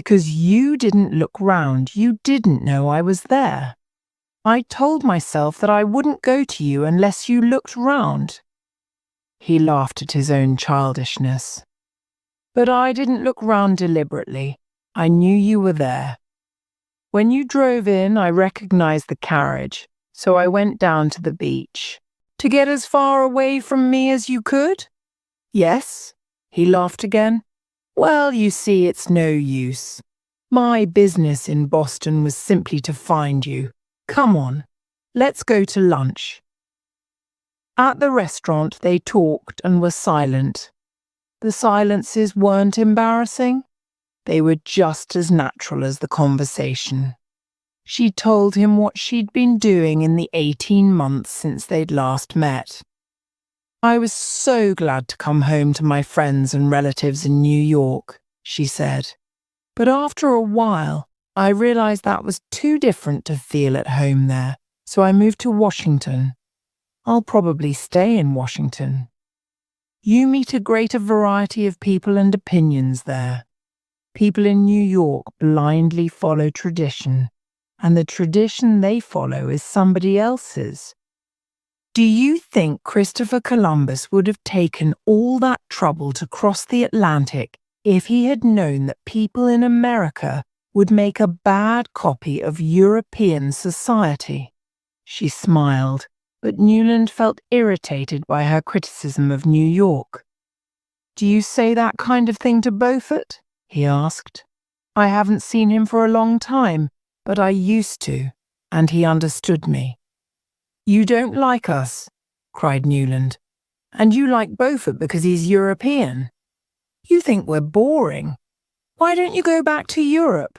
Because you didn't look round, you didn't know I was there. I told myself that I wouldn't go to you unless you looked round." He laughed at his own childishness. "But I didn't look round deliberately. I knew you were there. When you drove in, I recognized the carriage, so I went down to the beach. To get as far away from me as you could?" "Yes." He laughed again. "Well, you see, it's no use. My business in Boston was simply to find you. Come on, let's go to lunch." At the restaurant, they talked and were silent. The silences weren't embarrassing. They were just as natural as the conversation. She told him what she'd been doing in the 18 months since they'd last met. "I was so glad to come home to my friends and relatives in New York," she said. "But after a while, I realized that was too different to feel at home there, so I moved to Washington. I'll probably stay in Washington. You meet a greater variety of people and opinions there. People in New York blindly follow tradition, and the tradition they follow is somebody else's. Do you think Christopher Columbus would have taken all that trouble to cross the Atlantic if he had known that people in America would make a bad copy of European society?" She smiled, but Newland felt irritated by her criticism of New York. "Do you say that kind of thing to Beaufort?" he asked. "I haven't seen him for a long time, but I used to, and he understood me." "You don't like us," cried Newland. "And you like Beaufort because he's European. You think we're boring. Why don't you go back to Europe?